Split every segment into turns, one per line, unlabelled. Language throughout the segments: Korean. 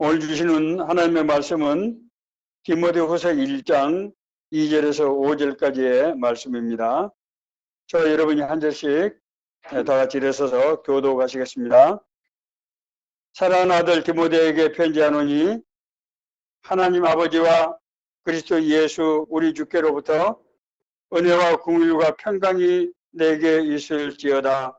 오늘 주시는 하나님의 말씀은 디모데후서 1장 2절에서 5절까지의 말씀입니다. 저 여러분이 한 절씩 다 같이 일어서서 교도하시겠습니다. 사랑하는 아들 디모데에게 편지하노니 하나님 아버지와 그리스도 예수 우리 주께로부터 은혜와 긍휼과 평강이 내게 있을지어다.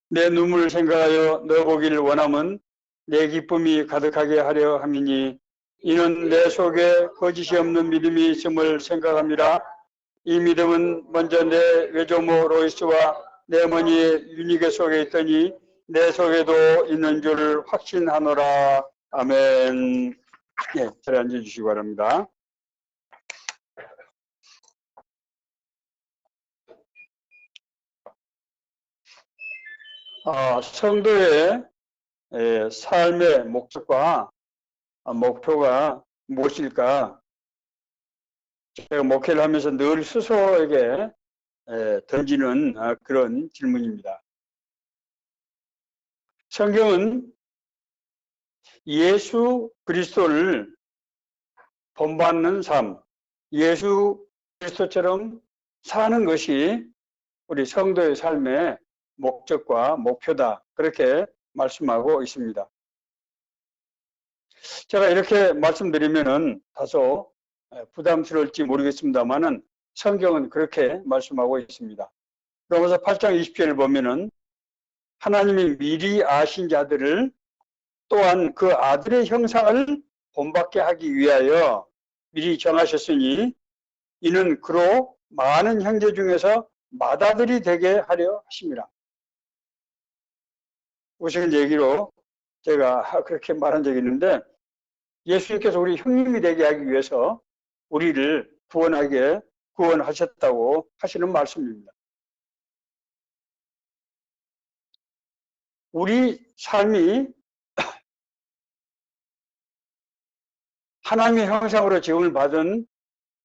내 눈물을 생각하여 너 보기를 원함은 내 기쁨이 가득하게 하려 함이니 이는 내 속에 거짓이 없는 믿음이 있음을 생각합니다. 이 믿음은 먼저 내 외조모 로이스와 내 어머니의 유니게 속에 있더니 내 속에도 있는 줄 확신하노라. 아멘. 예, 자리에 앉아주시기 바랍니다. 성도의 삶의 목적과 목표가 무엇일까? 제가 목회를 하면서 늘 스스로에게 던지는 그런 질문입니다. 성경은 예수 그리스도를 본받는 삶, 예수 그리스도처럼 사는 것이 우리 성도의 삶의 목적과 목표다. 그렇게 말씀하고 있습니다. 제가 이렇게 말씀드리면은 다소 부담스러울지 모르겠습니다만은 성경은 그렇게 말씀하고 있습니다. 로마서 8장 20절을 보면은 하나님이 미리 아신 자들을 또한 그 아들의 형상을 본받게 하기 위하여 미리 정하셨으니 이는 그로 많은 형제 중에서 맏아들이 되게 하려 하심이라. 우스갯 얘기로 제가 그렇게 말한 적이 있는데 예수님께서 우리 형님이 되게 하기 위해서 우리를 구원하셨다고 하시는 말씀입니다. 우리 삶이 하나님의 형상으로 지음을 받은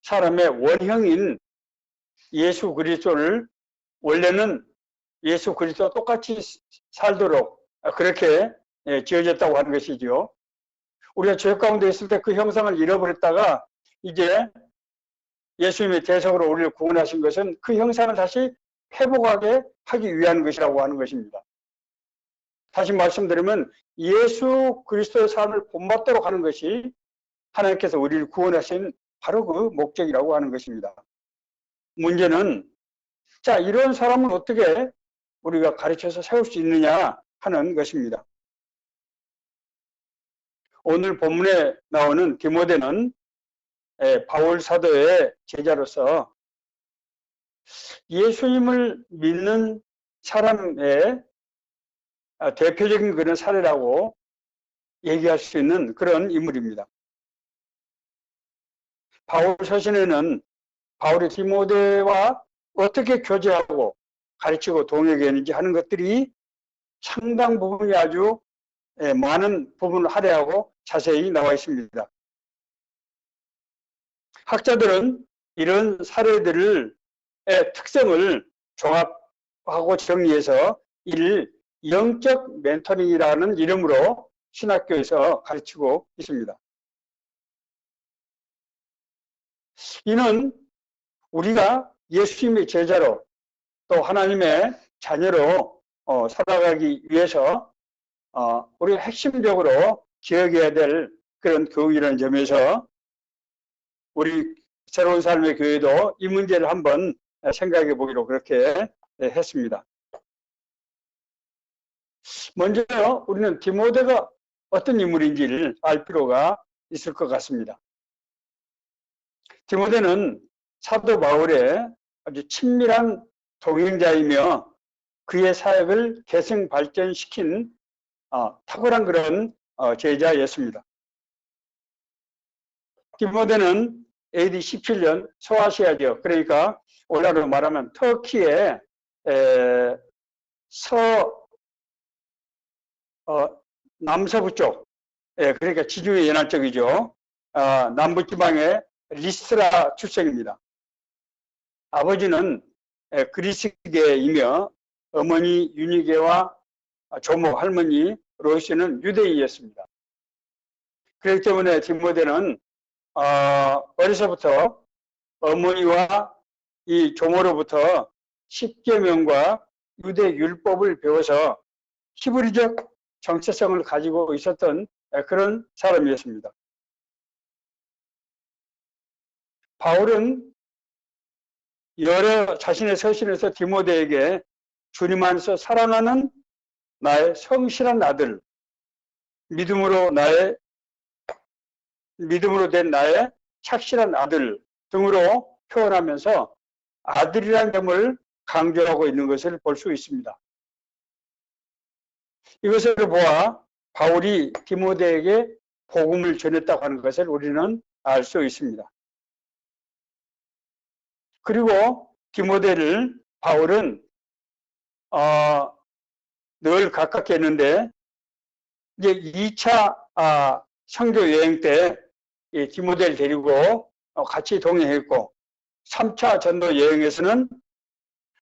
사람의 원형인 예수 그리스도를 원래는 예수 그리스도와 똑같이 살도록 그렇게 지어졌다고 하는 것이죠. 우리가 죄 가운데 있을 때 그 형상을 잃어버렸다가 이제 예수님의 대속으로 우리를 구원하신 것은 그 형상을 다시 회복하게 하기 위한 것이라고 하는 것입니다. 다시 말씀드리면 예수 그리스도의 삶을 본받도록 하는 것이 하나님께서 우리를 구원하신 바로 그 목적이라고 하는 것입니다. 문제는 자, 이런 사람을 어떻게 우리가 가르쳐서 세울 수 있느냐 하는 것입니다. 오늘 본문에 나오는 디모데는 바울 사도의 제자로서 예수님을 믿는 사람의 대표적인 그런 사례라고 얘기할 수 있는 그런 인물입니다. 바울 서신에는 바울이 디모데와 어떻게 교제하고 가르치고 동역을 했는지 하는 것들이 상당 부분이 아주 많은 부분을 할애하고 자세히 나와 있습니다. 학자들은 이런 사례들의 특성을 종합하고 정리해서 이를 영적 멘토링이라는 이름으로 신학교에서 가르치고 있습니다. 이는 우리가 예수님의 제자로 또 하나님의 자녀로 살아가기 위해서 우리가 핵심적으로 기억해야 될 그런 교육이라는 점에서 우리 새로운 삶의 교회도 이 문제를 한번 생각해 보기로 그렇게 했습니다. 먼저 우리는 디모데가 어떤 인물인지를 알 필요가 있을 것 같습니다. 디모데는 사도 바울의 아주 친밀한 동행자이며 그의 사역을 계승 발전시킨 탁월한 그런 제자였습니다. 디모데는 AD 17년 소아시아 지역, 그러니까 오늘날로 말하면 터키의 남서부 쪽, 그러니까 지중해 연안 쪽이죠. 남부지방의 리스트라 출생입니다. 아버지는 그리스계이며 어머니 유니계와 조모 할머니 로이스는 유대인이었습니다. 그렇기 때문에 디모데는 어려서부터 어머니와 이 조모로부터 십계명과 유대 율법을 배워서 히브리적 정체성을 가지고 있었던 그런 사람이었습니다. 바울은 여러 자신의 서신에서 디모데에게 주님 안에서 사랑하는 나의 성실한 아들, 믿음으로 된 나의 착실한 아들 등으로 표현하면서 아들이라는 점을 강조하고 있는 것을 볼 수 있습니다. 이것을 보아 바울이 디모데에게 복음을 전했다고 하는 것을 우리는 알 수 있습니다. 그리고 디모데를 바울은 늘 가깝게 했는데 이제 2차 선교 여행 때 디모데를 데리고 같이 동행했고 3차 전도 여행에서는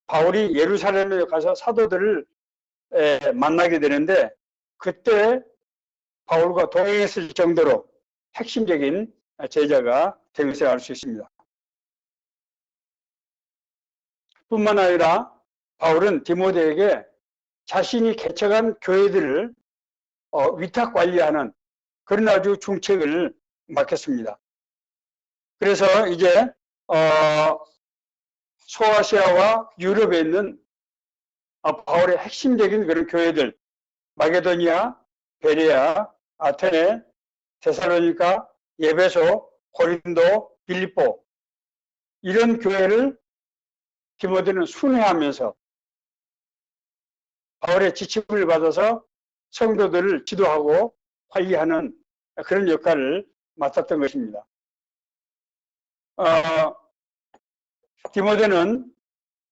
바울이 예루살렘에 가서 사도들을 만나게 되는데 그때 바울과 동행했을 정도로 핵심적인 제자가 된 것을 알 수 있습니다. 뿐만 아니라 바울은 디모데에게 자신이 개척한 교회들을 위탁 관리하는 그런 아주 중책을 맡겼습니다. 그래서 이제 소아시아와 유럽에 있는 바울의 핵심적인 그런 교회들, 마게도니아, 베레아, 아테네, 데살로니가, 예베소, 고린도, 빌립보 이런 교회를 디모데는 순회하면서 바울의 지침을 받아서 성도들을 지도하고 관리하는 그런 역할을 맡았던 것입니다. 디모데는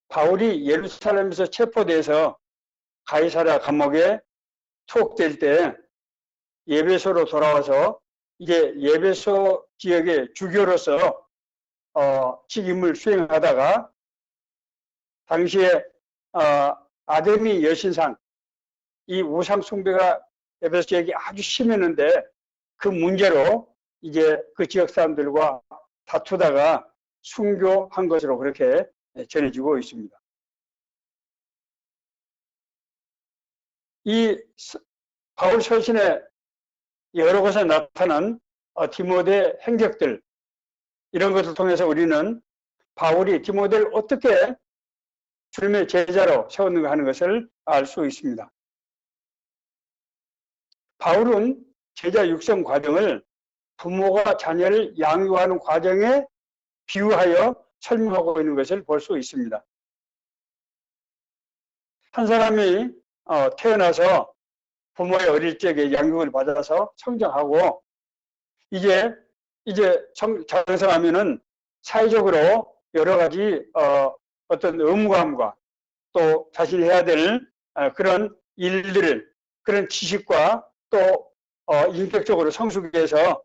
바울이 예루살렘에서 체포돼서 가이사랴 감옥에 투옥될 때 예배소로 돌아와서 이제 예배소 지역의 주교로서 직임을 수행하다가 당시에 아데미 여신상 이 우상 숭배가 예배소 지역이 아주 심했는데 그 문제로 이제 그 지역 사람들과 다투다가 순교한 것으로 그렇게 전해지고 있습니다. 이 바울 서신에 여러 곳에 나타난 디모데 행적들 이런 것을 통해서 우리는 바울이 디모데를 어떻게 주님의 제자로 세웠는가 하는 것을 알 수 있습니다. 바울은 제자 육성 과정을 부모가 자녀를 양육하는 과정에 비유하여 설명하고 있는 것을 볼 수 있습니다. 한 사람이 태어나서 부모의 어릴 적에 양육을 받아서 성장하고 이제 장성하면은 사회적으로 여러 가지 어떤 의무감과 또 자신이 해야 될 그런 일들을 그런 지식과 또 인격적으로 성숙해서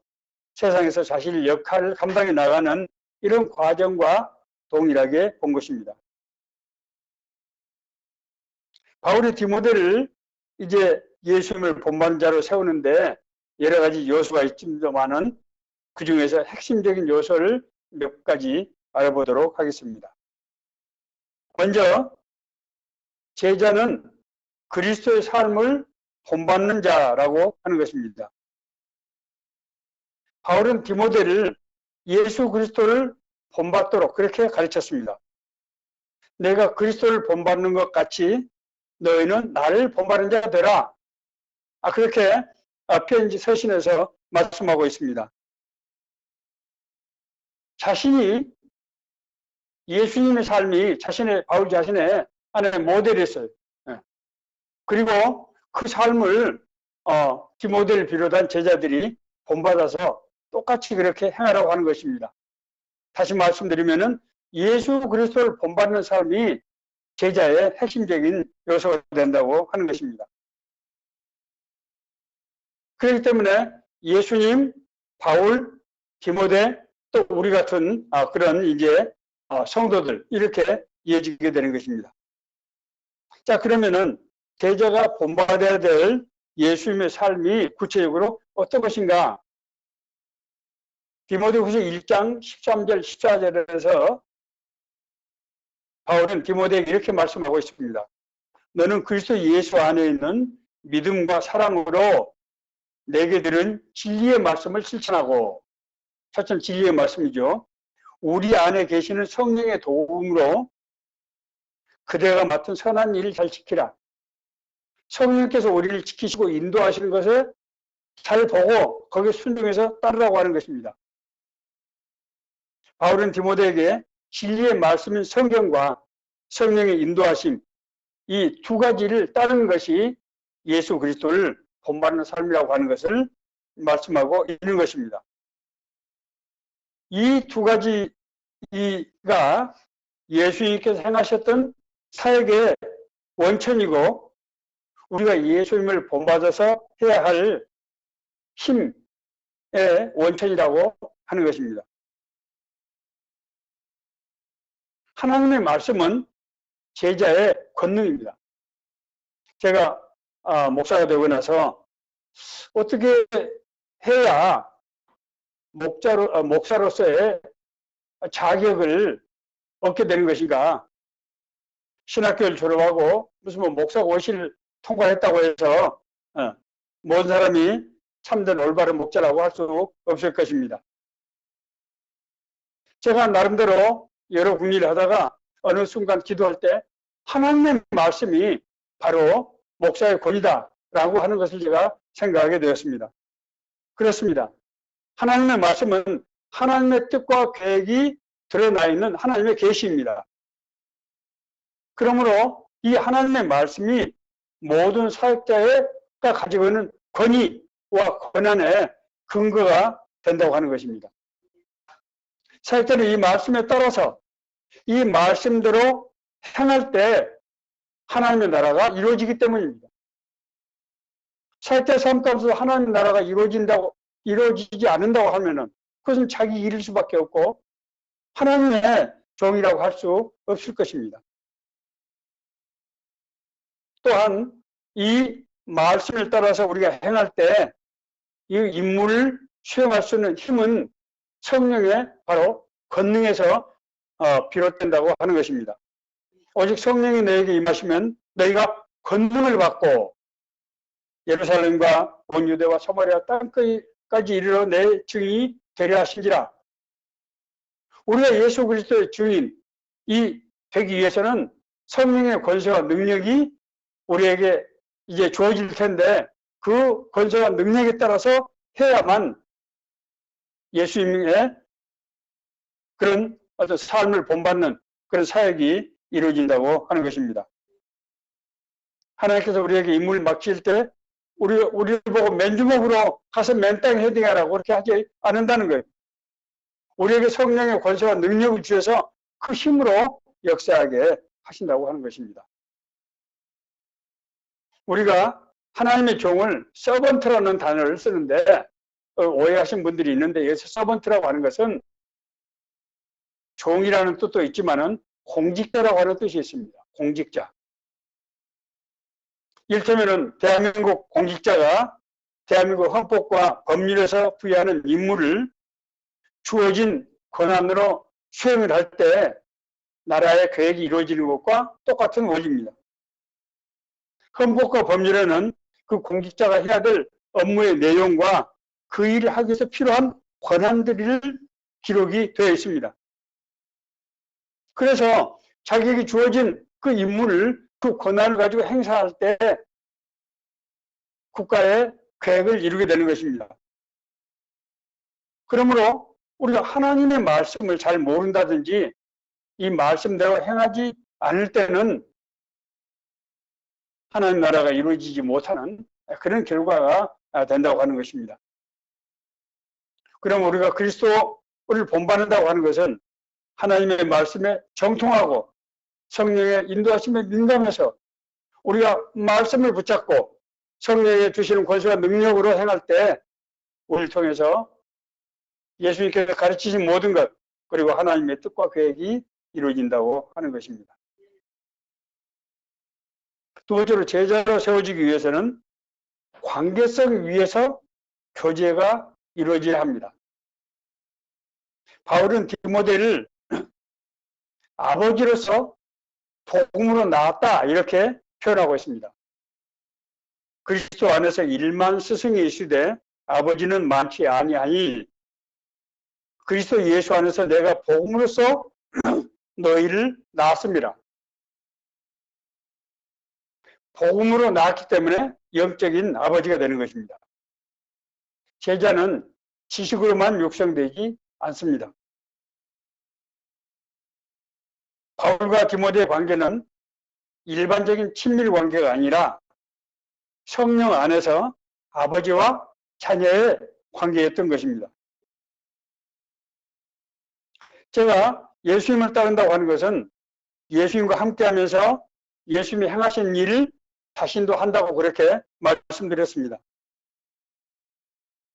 세상에서 자신의 역할을 감당해 나가는 이런 과정과 동일하게 본 것입니다. 바울이 디모데를 이제 예수님을 본받는 자로 세우는데 여러 가지 요소가 있지만은 그 중에서 핵심적인 요소를 몇 가지 알아보도록 하겠습니다. 먼저 제자는 그리스도의 삶을 본받는 자라고 하는 것입니다. 바울은 디모데를 예수 그리스도를 본받도록 그렇게 가르쳤습니다. 내가 그리스도를 본받는 것 같이 너희는 나를 본받는 자 되라. 그렇게 편지 서신에서 말씀하고 있습니다. 자신이 예수님의 삶이 바울 자신의 하나의 모델이었어요. 그리고 그 삶을 디모데를 비롯한 제자들이 본받아서 똑같이 그렇게 행하라고 하는 것입니다. 다시 말씀드리면은 예수 그리스도를 본받는 삶이 제자의 핵심적인 요소가 된다고 하는 것입니다. 그렇기 때문에 예수님, 바울, 디모데 또 우리 같은 그런 이제 성도들 이렇게 이어지게 되는 것입니다. 자, 그러면은 제자가 본받아야 될 예수님의 삶이 구체적으로 어떤 것인가? 디모데후서 1장 13절 14절에서 바울은 디모데에게 이렇게 말씀하고 있습니다. 너는 그리스도 예수 안에 있는 믿음과 사랑으로 내게 들은 진리의 말씀을 실천하고, 첫째는 진리의 말씀이죠. 우리 안에 계시는 성령의 도움으로 그대가 맡은 선한 일을 잘 지키라. 성령께서 우리를 지키시고 인도하시는 것을 잘 보고 거기에 순종해서 따르라고 하는 것입니다. 바울은 디모데에게 진리의 말씀인 성경과 성령의 인도하심, 이 두 가지를 따르는 것이 예수 그리스도를 본받는 삶이라고 하는 것을 말씀하고 있는 것입니다. 이 두 가지가 예수님께서 행하셨던 사역의 원천이고 우리가 예수님을 본받아서 해야 할 힘의 원천이라고 하는 것입니다. 하나님의 말씀은 제자의 권능입니다. 제가 목사가 되고 나서 어떻게 해야 목사로서의 자격을 얻게 되는 것인가? 신학교를 졸업하고 무슨 목사 고시를 통과했다고 해서 모든 사람이 참된 올바른 목자라고 할 수 없을 것입니다. 제가 나름대로 여러 국리를 하다가 어느 순간 기도할 때 하나님의 말씀이 바로 목사의 권위다라고 하는 것을 제가 생각하게 되었습니다. 그렇습니다. 하나님의 말씀은 하나님의 뜻과 계획이 드러나 있는 하나님의 계시입니다. 그러므로 이 하나님의 말씀이 모든 사역자가 가지고 있는 권위와 권한의 근거가 된다고 하는 것입니다. 사역자는 이 말씀에 따라서 이 말씀대로 행할 때 하나님의 나라가 이루어지기 때문입니다. 사역자 삶 가운데서 하나님의 나라가 이루어지지 않는다고 하면은 그것은 자기 일일 수밖에 없고 하나님의 종이라고 할 수 없을 것입니다. 또한 이 말씀을 따라서 우리가 행할 때 이 임무를 수행할 수 있는 힘은 성령의 바로 권능에서 비롯된다고 하는 것입니다. 오직 성령이 너에게 임하시면 너희가 권능을 받고 예루살렘과 온 유대와 사마리아 땅까지 이르러 내 증인이 되려 하신지라. 우리가 예수 그리스도의 증인이 되기 위해서는 성령의 권세와 능력이 우리에게 이제 주어질 텐데 그 권세와 능력에 따라서 해야만 예수님의 그런 어떤 삶을 본받는 그런 사역이 이루어진다고 하는 것입니다. 하나님께서 우리에게 임무를 맡길 때 우리를 보고 맨주먹으로 가서 맨땅에 헤딩하라고 그렇게 하지 않는다는 거예요. 우리에게 성령의 권세와 능력을 주셔서 그 힘으로 역사하게 하신다고 하는 것입니다. 우리가 하나님의 종을 서번트라는 단어를 쓰는데 오해하신 분들이 있는데 여기서 서번트라고 하는 것은 종이라는 뜻도 있지만은 공직자라고 하는 뜻이 있습니다. 공직자. 이를테면은 대한민국 공직자가 대한민국 헌법과 법률에서 부여하는 임무를 주어진 권한으로 수행을 할 때 나라의 계획이 이루어지는 것과 똑같은 원리입니다. 헌법과 법률에는 그 공직자가 해야 될 업무의 내용과 그 일을 하기 위해서 필요한 권한들을 기록이 되어 있습니다. 그래서 자기에게 주어진 그 임무를 그 권한을 가지고 행사할 때 국가의 계획을 이루게 되는 것입니다. 그러므로 우리가 하나님의 말씀을 잘 모른다든지 이 말씀대로 행하지 않을 때는 하나님 나라가 이루어지지 못하는 그런 결과가 된다고 하는 것입니다. 그럼 우리가 그리스도를 본받는다고 하는 것은 하나님의 말씀에 정통하고 성령의 인도하심에 민감해서 우리가 말씀을 붙잡고 성령의 주시는 권세와 능력으로 행할 때 우리를 통해서 예수님께서 가르치신 모든 것 그리고 하나님의 뜻과 계획이 이루어진다고 하는 것입니다. 두 번째로 제자로 세워지기 위해서는 관계성 위에서 교제가 이루어져야 합니다. 바울은 디모데를 아버지로서 복음으로 낳았다 이렇게 표현하고 있습니다. 그리스도 안에서 일만 스승이 있으되 아버지는 많지 아니하니 그리스도 예수 안에서 내가 복음으로써 너희를 낳았습니다. 복음으로 낳았기 때문에 영적인 아버지가 되는 것입니다. 제자는 지식으로만 육성되지 않습니다. 바울과 디모데의 관계는 일반적인 친밀 관계가 아니라 성령 안에서 아버지와 자녀의 관계였던 것입니다. 제가 예수님을 따른다고 하는 것은 예수님과 함께하면서 예수님이 행하신 일을 자신도 한다고 그렇게 말씀드렸습니다.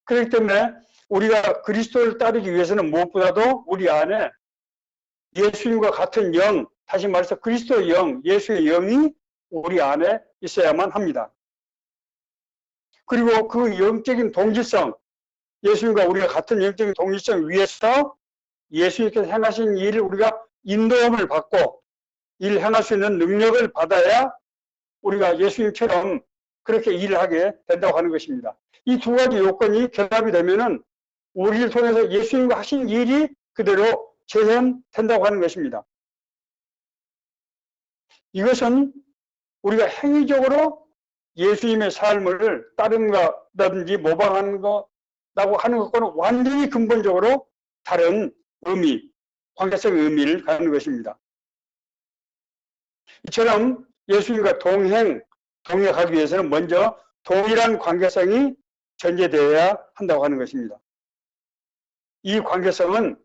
그렇기 때문에 우리가 그리스도를 따르기 위해서는 무엇보다도 우리 안에 예수님과 같은 영, 다시 말해서 그리스도의 영, 예수의 영이 우리 안에 있어야만 합니다. 그리고 그 영적인 동질성, 예수님과 우리가 같은 영적인 동질성 위에서 예수님께서 행하신 일을 우리가 인도함을 받고 일을 행할 수 있는 능력을 받아야 우리가 예수님처럼 그렇게 일을 하게 된다고 하는 것입니다. 이 두 가지 요건이 결합이 되면은 우리를 통해서 예수님과 하신 일이 그대로 재현된다고 하는 것입니다. 이것은 우리가 행위적으로 예수님의 삶을 따른다든지 모방하는 거라고 하는 것과는 완전히 근본적으로 다른 의미, 관계성 의미를 갖는 것입니다. 이처럼 예수님과 동행하기 위해서는 먼저 동일한 관계성이 전제되어야 한다고 하는 것입니다. 이 관계성은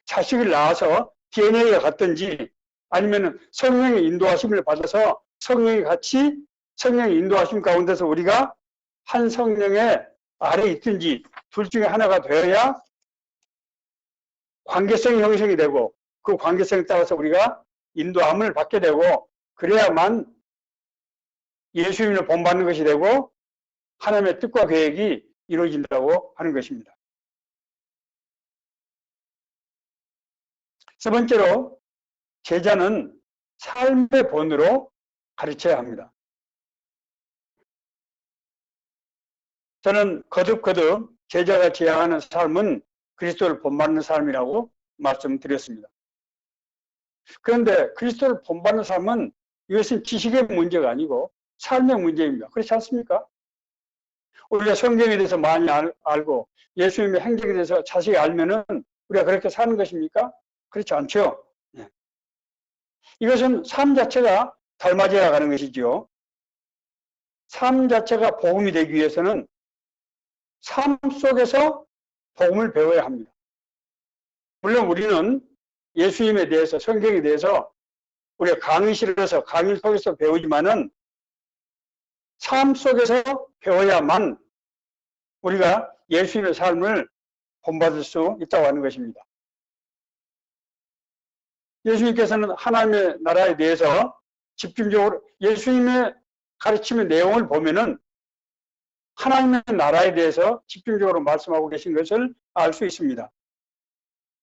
자식을 낳아서 DNA가 같든지 아니면 성령의 인도하심을 받아서 성령의 인도하심 가운데서 우리가 한 성령의 아래에 있든지 둘 중에 하나가 되어야 관계성이 형성이 되고 그 관계성에 따라서 우리가 인도함을 받게 되고 그래야만 예수님을 본받는 것이 되고 하나님의 뜻과 계획이 이루어진다고 하는 것입니다. 세 번째로 제자는 삶의 본으로 가르쳐야 합니다. 저는 거듭 제자가 지향하는 삶은 그리스도를 본받는 삶이라고 말씀드렸습니다. 그런데 그리스도를 본받는 삶은 이것은 지식의 문제가 아니고 삶의 문제입니다. 그렇지 않습니까? 우리가 성경에 대해서 많이 알고 예수님의 행적에 대해서 자세히 알면은 우리가 그렇게 사는 것입니까? 그렇지 않죠. 네. 이것은 삶 자체가 닮아져야 가는 것이죠. 삶 자체가 복음이 되기 위해서는 삶 속에서 복음을 배워야 합니다. 물론 우리는 예수님에 대해서 성경에 대해서 우리가 강의실에서 강의를 통해서 배우지만은 삶 속에서 배워야만 우리가 예수님의 삶을 본받을 수 있다고 하는 것입니다. 예수님께서는 하나님의 나라에 대해서 집중적으로 예수님의 가르침의 내용을 보면은 하나님의 나라에 대해서 집중적으로 말씀하고 계신 것을 알 수 있습니다.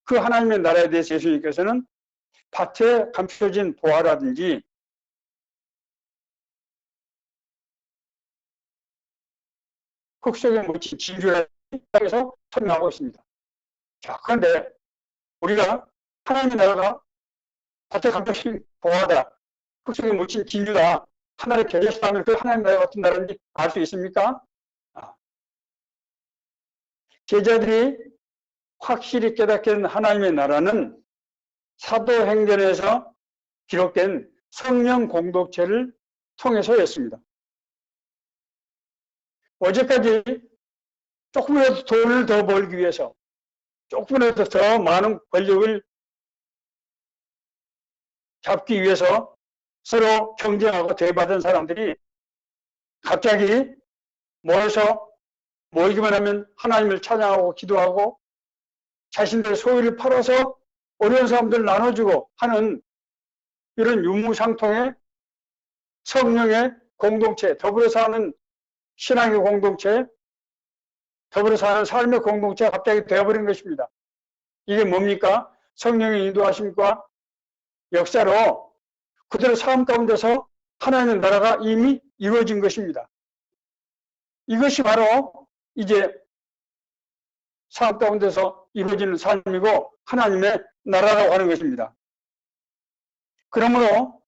그 하나님의 나라에 대해서 예수님께서는 밭에 감춰진 보화라든지 흙 속에 묻힌 진주라든지 에서 설명하고 있습니다. 자, 그런데 우리가 하나님의 나라가 밭에 감춰진 보화다, 흙 속에 묻힌 진주다, 하나를 계셔서 하면 그 하나님의 나라가 어떤 나라인지 알 수 있습니까? 제자들이 확실히 깨닫게 된 하나님의 나라는 사도행전에서 기록된 성령 공동체를 통해서였습니다. 어제까지 조금이라도 돈을 더 벌기 위해서 조금이라도 더 많은 권력을 잡기 위해서 서로 경쟁하고 대받은 사람들이 갑자기 모이기만 하면 하나님을 찬양하고 기도하고 자신들의 소유를 팔아서 어려운 사람들 나눠주고 하는 이런 유무상통의 성령의 공동체, 더불어 사는 신앙의 공동체, 더불어 사는 삶의 공동체가 갑자기 되어버린 것입니다. 이게 뭡니까? 성령의 인도하심과 역사로 그들의 삶 가운데서 하나님의 나라가 이미 이루어진 것입니다. 이것이 바로 이제 삶 가운데서 이루어지는 삶이고 하나님의 나라라고 하는 것입니다. 그러므로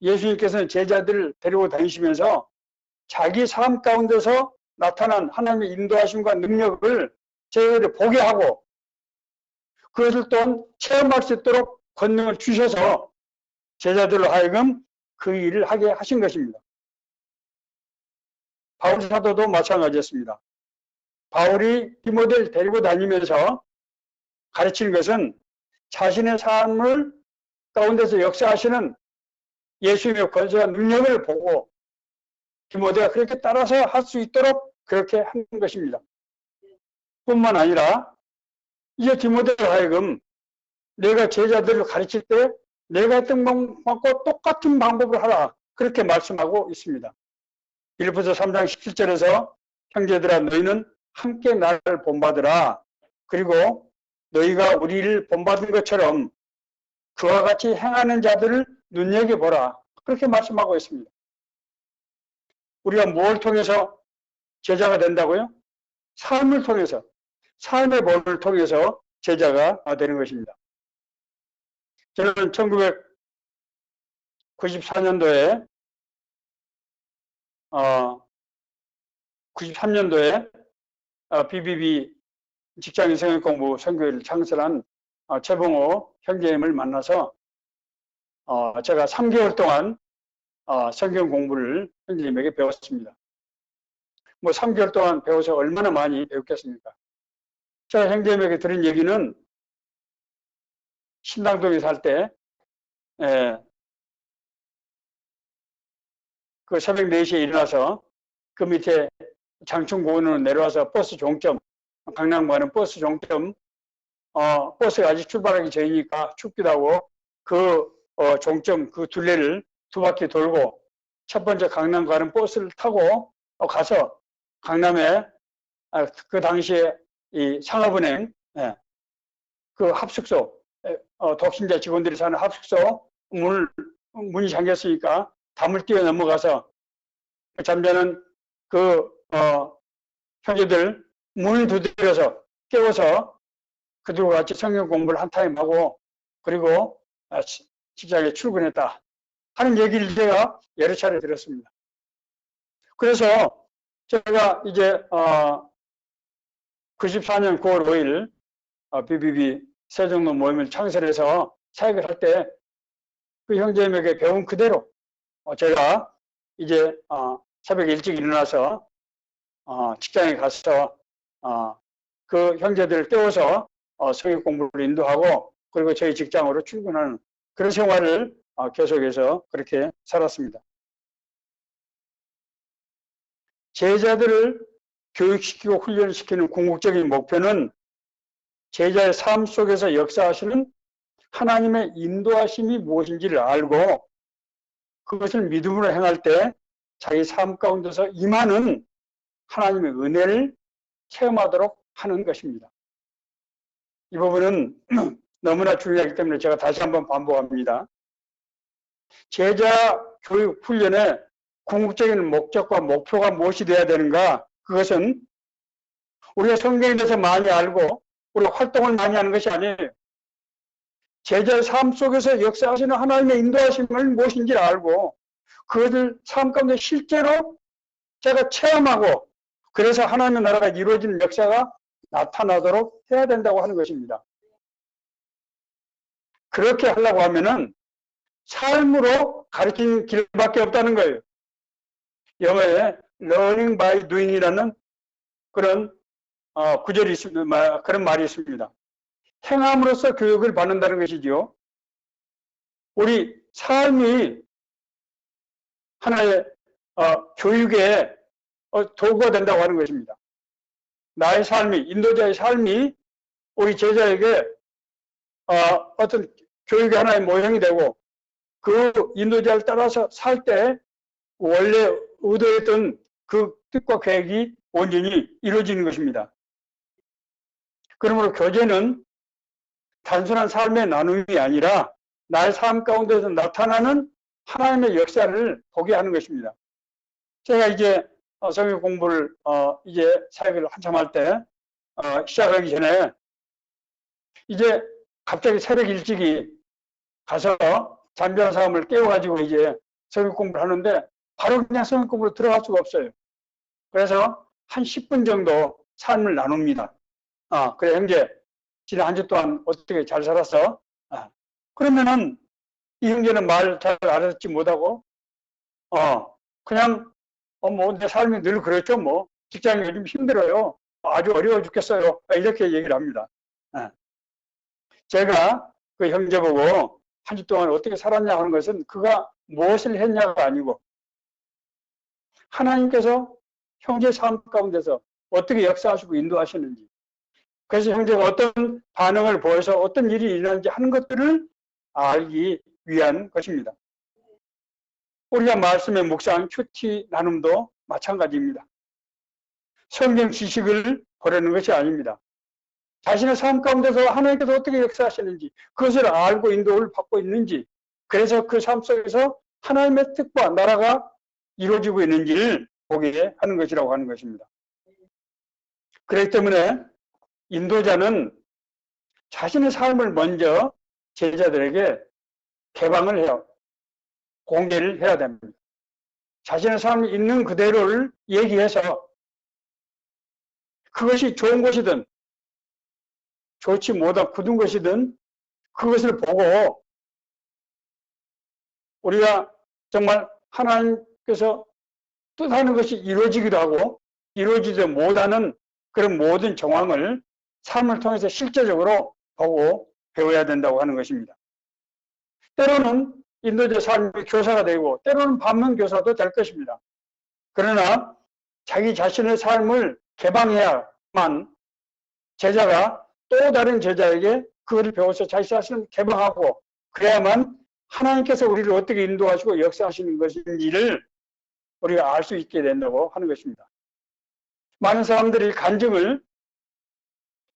예수님께서는 제자들을 데리고 다니시면서 자기 삶 가운데서 나타난 하나님의 인도하심과 능력을 제자들이 보게 하고 그것을 또한 체험할 수 있도록 권능을 주셔서 제자들로 하여금 그 일을 하게 하신 것입니다. 바울 사도도 마찬가지였습니다. 바울이 디모데를 데리고 다니면서 가르치는 것은 자신의 삶을 가운데서 역사하시는 예수님의 권세와 능력을 보고 디모데가 그렇게 따라서 할 수 있도록 그렇게 한 것입니다. 뿐만 아니라 이제 디모데로 하여금 내가 제자들을 가르칠 때 내가 했던 방법과 똑같은 방법을 하라 그렇게 말씀하고 있습니다. 빌립보서 3장 17절에서 형제들아 너희는 함께 나를 본받으라. 그리고 너희가 우리를 본받은 것처럼 그와 같이 행하는 자들을 눈여겨보라. 그렇게 말씀하고 있습니다. 우리가 뭘 통해서 제자가 된다고요? 삶을 통해서, 삶의 본을 통해서 제자가 되는 것입니다. 저는 1994년도에 93년도에 BBB 직장인 성역공부 선교회를 창설한 최봉호 형제님을 만나서 제가 3개월 동안 성경 공부를 형제님에게 배웠습니다. 뭐 3개월 동안 배워서 얼마나 많이 배웠겠습니까? 제가 형제님에게 들은 얘기는 신당동에 살 때 그 새벽 4시에 일어나서 그 밑에 장충공원으로 내려와서 버스 종점, 강남 가는 버스 종점, 버스가 아직 출발하기 전이니까 춥기도 하고 그 종점 그 둘레를 2바퀴 돌고 첫 번째 강남 가는 버스를 타고 가서 강남에 그 당시에 이 상업은행 그 합숙소 독신자 직원들이 사는 합숙소 문이 잠겼으니까 담을 뛰어 넘어가서 잠자는 그 형제들 문을 두드려서 깨워서 그들과 같이 성경 공부를 한 타임 하고 그리고 직장에 출근했다 하는 얘기를 제가 여러 차례 들었습니다. 그래서 제가 이제 94년 9월 5일 BBB 세종로 모임을 창설해서 사역을 할 때 그 형제님에게 배운 그대로 제가 이제 새벽에 일찍 일어나서 직장에 가서 그 형제들을 깨워서 성경 공부를 인도하고 그리고 저희 직장으로 출근하는 그런 생활을 계속해서 그렇게 살았습니다. 제자들을 교육시키고 훈련시키는 궁극적인 목표는 제자의 삶 속에서 역사하시는 하나님의 인도하심이 무엇인지를 알고 그것을 믿음으로 행할 때 자기 삶 가운데서 임하는 하나님의 은혜를 체험하도록 하는 것입니다. 이 부분은 너무나 중요하기 때문에 제가 다시 한번 반복합니다. 제자 교육 훈련의 궁극적인 목적과 목표가 무엇이 되어야 되는가? 그것은 우리가 성경에 대해서 많이 알고 우리가 활동을 많이 하는 것이 아니에요. 제자의 삶 속에서 역사하시는 하나님의 인도하심을 무엇인지 알고 그것을 삶 가운데 실제로 제가 체험하고 그래서 하나님의 나라가 이루어지는 역사가 나타나도록 해야 된다고 하는 것입니다. 그렇게 하려고 하면은 삶으로 가르치는 길밖에 없다는 거예요. 영어에 learning by doing이라는 그런 구절이 있습니다. 그런 말이 있습니다. 행함으로써 교육을 받는다는 것이지요. 우리 삶이 하나의 교육의 도구가 된다고 하는 것입니다. 나의 삶이, 인도자의 삶이 우리 제자에게 어떤 교육의 하나의 모형이 되고 그 인도자를 따라서 살 때 원래 의도했던 그 뜻과 계획이 온전히 이루어지는 것입니다. 그러므로 교제는 단순한 삶의 나눔이 아니라 나의 삶 가운데서 나타나는 하나님의 역사를 보게 하는 것입니다. 제가 이제 성경 공부를 이제 사역을 한참 할 때 시작하기 전에 이제 갑자기 새벽 일찍이 가서 잠자는 사람을 깨워가지고 이제 성경 공부를 하는데 바로 그냥 성경 공부로 들어갈 수가 없어요. 그래서 한 10분 정도 삶을 나눕니다. 그래 형제 지난 한 주 동안 어떻게 잘 살았어? 그러면은 이 형제는 말 잘 알아듣지 못하고 그냥 뭐 내 삶이 늘 그랬죠. 뭐 직장이 요즘 힘들어요. 아주 어려워 죽겠어요. 이렇게 얘기를 합니다. 제가 그 형제 보고 한 주 동안 어떻게 살았냐 하는 것은 그가 무엇을 했냐가 아니고 하나님께서 형제 삶 가운데서 어떻게 역사하시고 인도하시는지, 그래서 형제가 어떤 반응을 보여서 어떤 일이 일어나는지 하는 것들을 알기 위한 것입니다. 우리가 말씀의 묵상, 큐티 나눔도 마찬가지입니다. 성경 지식을 보려는 것이 아닙니다. 자신의 삶 가운데서 하나님께서 어떻게 역사하시는지, 그것을 알고 인도를 받고 있는지, 그래서 그 삶 속에서 하나님의 뜻과 나라가 이루어지고 있는지를 보게 하는 것이라고 하는 것입니다. 그렇기 때문에 인도자는 자신의 삶을 먼저 제자들에게 개방을 해요. 공개를 해야 됩니다. 자신의 삶이 있는 그대로를 얘기해서 그것이 좋은 것이든 좋지 못한 굳은 것이든 그것을 보고 우리가 정말 하나님께서 뜻하는 것이 이루어지기도 하고 이루어지지 못하는 그런 모든 정황을 삶을 통해서 실제적으로 보고 배워야 된다고 하는 것입니다. 때로는 인도자 삶이 교사가 되고 때로는 반면교사도 될 것입니다. 그러나 자기 자신의 삶을 개방해야만 제자가 또 다른 제자에게 그것을 배워서 자기 자신을 개방하고 그래야만 하나님께서 우리를 어떻게 인도하시고 역사하시는 것인지를 우리가 알 수 있게 된다고 하는 것입니다. 많은 사람들이 간증을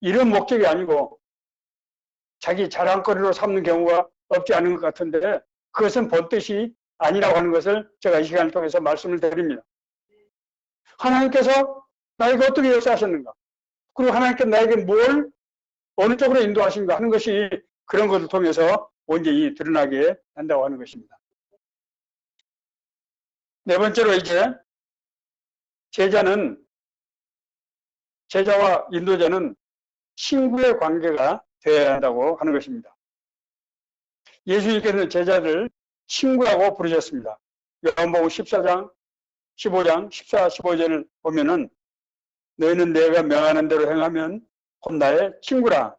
이런 목적이 아니고 자기 자랑거리로 삼는 경우가 없지 않은 것 같은데 그것은 본뜻이 아니라고 하는 것을 제가 이 시간을 통해서 말씀을 드립니다. 하나님께서 나에게 어떻게 역사하셨는가, 그리고 하나님께서 나에게 뭘 어느 쪽으로 인도하신가 하는 것이 그런 것을 통해서 온전히 드러나게 한다고 하는 것입니다. 네 번째로 이제 제자와 인도자는 친구의 관계가 되어야 한다고 하는 것입니다. 예수님께서는 제자를 친구라고 부르셨습니다. 요한복음 14장, 15장, 14, 15절을 보면은 너희는 내가 명하는 대로 행하면 곧 나의 친구라.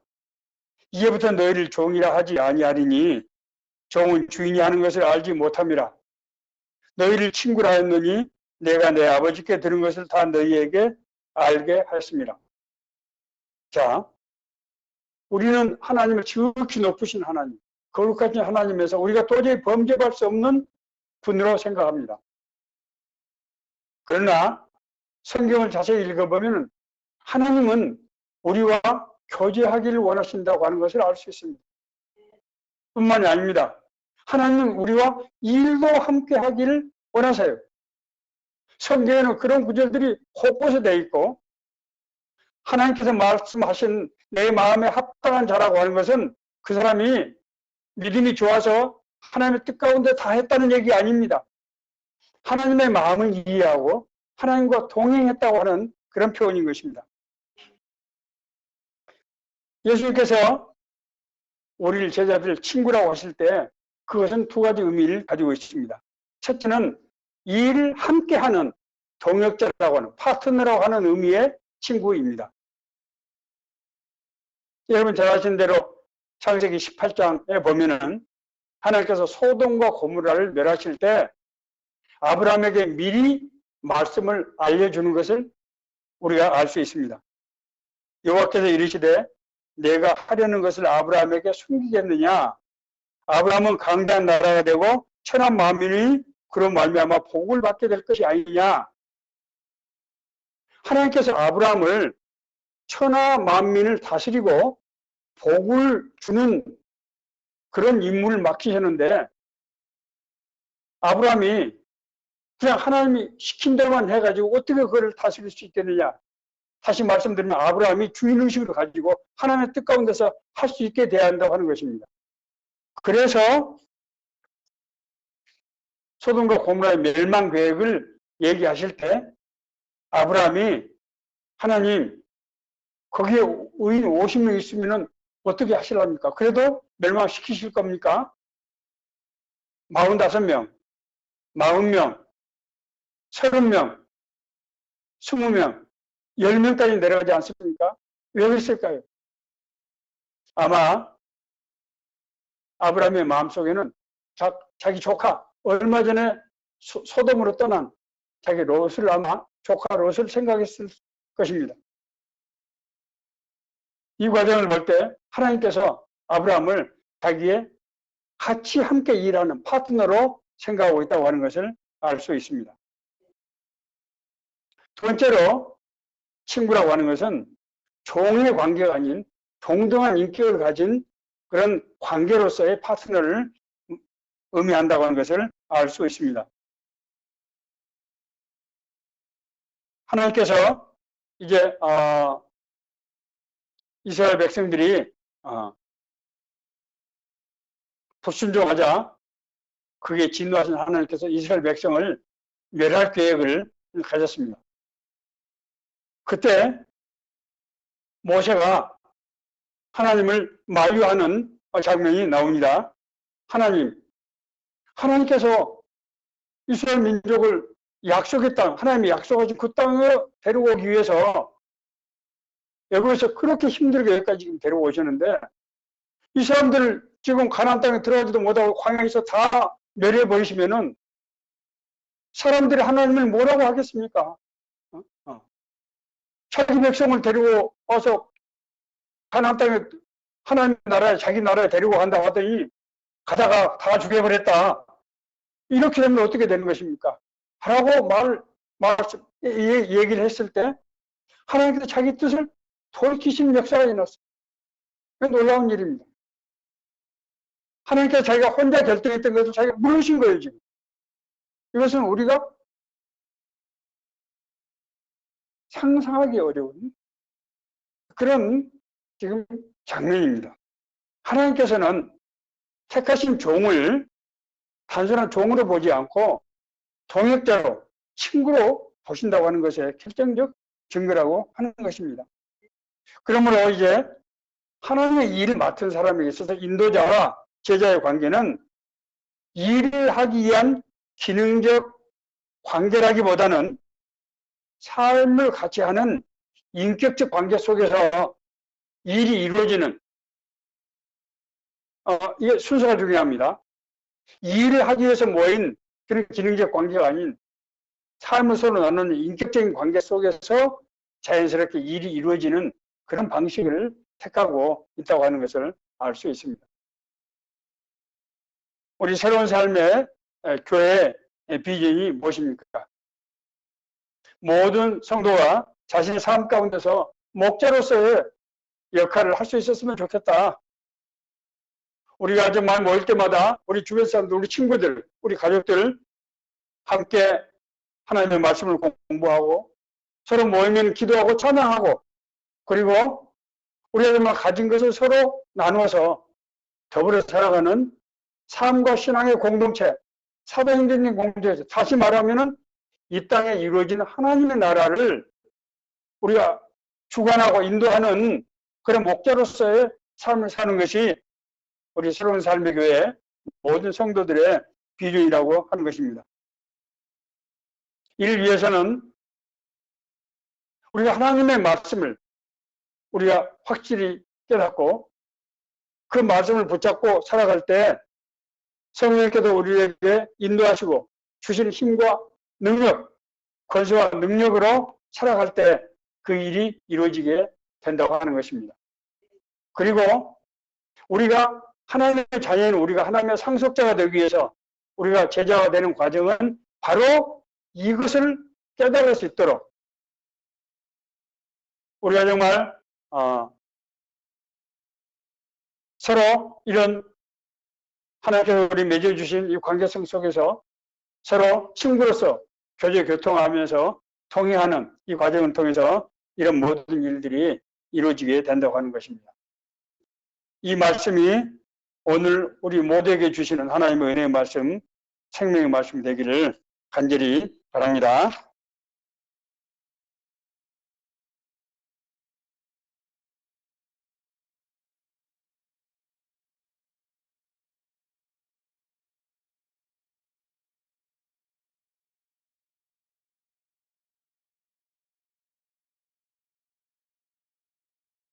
이제부터 너희를 종이라 하지 아니하리니 종은 주인이 하는 것을 알지 못함이라. 너희를 친구라 했느니 내가 내 아버지께 들은 것을 다 너희에게 알게 하였습니다. 자, 우리는 하나님을 지극히 높으신 하나님, 거룩하신 하나님에서 우리가 도저히 범접할 수 없는 분으로 생각합니다. 그러나 성경을 자세히 읽어보면 하나님은 우리와 교제하기를 원하신다고 하는 것을 알 수 있습니다. 뿐만이 아닙니다. 하나님은 우리와 일도 함께 하기를 원하세요. 성경에는 그런 구절들이 곳곳에 되어 있고 하나님께서 말씀하신 내 마음에 합당한 자라고 하는 것은 그 사람이 믿음이 좋아서 하나님의 뜻 가운데 다 했다는 얘기 아닙니다. 하나님의 마음을 이해하고 하나님과 동행했다고 하는 그런 표현인 것입니다. 예수님께서 우리를 제자들 친구라고 하실 때 그것은 두 가지 의미를 가지고 있습니다. 첫째는 일을 함께하는 동역자라고 하는 파트너라고 하는 의미의 친구입니다. 여러분 잘 아시는 대로 창세기 18장에 보면은 하나님께서 소돔과 고모라를 멸하실 때 아브라함에게 미리 말씀을 알려주는 것을 우리가 알 수 있습니다. 여호와께서 이르시되 내가 하려는 것을 아브라함에게 숨기겠느냐? 아브라함은 강대한 나라가 되고 천한 만민이 그런 말미암아 복을 받게 될 것이 아니냐? 하나님께서 아브라함을 천하 만민을 다스리고 복을 주는 그런 임무를 맡기셨는데 아브라함이 그냥 하나님이 시킨 대로만 해가지고 어떻게 그걸 다스릴 수 있겠느냐? 다시 말씀드리면 아브라함이 주인의식을 가지고 하나님의 뜻 가운데서 할 수 있게 돼야 한다고 하는 것입니다. 그래서 소돔과 고모라의 멸망 계획을 얘기하실 때 아브라함이 하나님 거기에 의인 50명 있으면 어떻게 하실랍니까? 그래도 멸망시키실 겁니까? 45명, 40명, 30명, 20명, 10명까지 내려가지 않습니까? 왜 그랬을까요? 아마 아브라함의 마음속에는 자기 조카, 얼마 전에 소돔으로 떠난 자기 롯을 아마 조카 롯을 생각했을 것입니다. 이 과정을 볼 때 하나님께서 아브라함을 자기의 같이 함께 일하는 파트너로 생각하고 있다고 하는 것을 알 수 있습니다. 두 번째로 친구라고 하는 것은 종의 관계가 아닌 동등한 인격을 가진 그런 관계로서의 파트너를 의미한다고 하는 것을 알 수 있습니다. 하나님께서 이제 이스라엘 백성들이 불순종하자 그게 진노하신 하나님께서 이스라엘 백성을 멸할 계획을 가졌습니다. 그때 모세가 하나님을 만류하는 장면이 나옵니다. 하나님께서 이스라엘 민족을 약속의 땅, 하나님이 약속하신 그 땅에 데려오기 위해서 여기서 그렇게 힘들게 여기까지 데려오셨는데 이 사람들을 지금 가나안 땅에 들어가지도 못하고 광야에서 다 멸해버리시면은 사람들이 하나님을 뭐라고 하겠습니까? 자기 백성을 데리고 와서 가나안 땅에 하나님 나라에 자기 나라에 데리고 간다고 하더니 가다가 다 죽여버렸다. 이렇게 되면 어떻게 되는 것입니까? 라고 얘기를 했을 때 하나님께서 자기 뜻을 돌이키시는 역사가 일어났어요. 놀라운 일입니다. 하나님께서 자기가 혼자 결정했던 것을 자기가 물으신 거예요, 지금. 이것은 우리가 상상하기 어려운 그런 지금 장면입니다. 하나님께서는 택하신 종을 단순한 종으로 보지 않고 동역자로, 친구로 보신다고 하는 것의 결정적 증거라고 하는 것입니다. 그러므로 이제 하나님의 일을 맡은 사람에게 있어서 인도자와 제자의 관계는 일을 하기 위한 기능적 관계라기보다는 삶을 같이 하는 인격적 관계 속에서 일이 이루어지는 이게 순서가 중요합니다. 일을 하기 위해서 모인 그런 기능적 관계가 아닌 삶을 서로 나누는 인격적인 관계 속에서 자연스럽게 일이 이루어지는 그런 방식을 택하고 있다고 하는 것을 알 수 있습니다. 우리 새로운 삶의 교회의 비전이 무엇입니까? 모든 성도가 자신의 삶 가운데서 목자로서의 역할을 할 수 있었으면 좋겠다. 우리가 정말 모일 때마다 우리 주변 사람들, 우리 친구들, 우리 가족들 함께 하나님의 말씀을 공부하고 서로 모이면 기도하고 찬양하고 그리고 우리가 정말 가진 것을 서로 나누어서 더불어 살아가는 삶과 신앙의 공동체, 사도행전의 공동체, 다시 말하면은 이 땅에 이루어지는 하나님의 나라를 우리가 주관하고 인도하는 그런 목자로서의 삶을 사는 것이 우리 새로운 삶의 교회 모든 성도들의 비전이라고 하는 것입니다. 이를 위해서는 우리가 하나님의 말씀을 우리가 확실히 깨닫고 그 말씀을 붙잡고 살아갈 때 성령께서 우리에게 인도하시고 주시는 힘과 능력, 권세와 능력으로 살아갈 때 그 일이 이루어지게 된다고 하는 것입니다. 그리고 우리가 하나님의 자녀인 우리가 하나님의 상속자가 되기 위해서 우리가 제자가 되는 과정은 바로 이것을 깨달을 수 있도록 우리가 정말 서로 이런 하나님께서 우리 맺어주신 이 관계성 속에서 서로 친구로서 교제 교통하면서 통행하는 이 과정을 통해서 이런 모든 일들이 이루어지게 된다고 하는 것입니다. 이 말씀이 오늘 우리 모두에게 주시는 하나님의 은혜의 말씀, 생명의 말씀 되기를 간절히 바랍니다.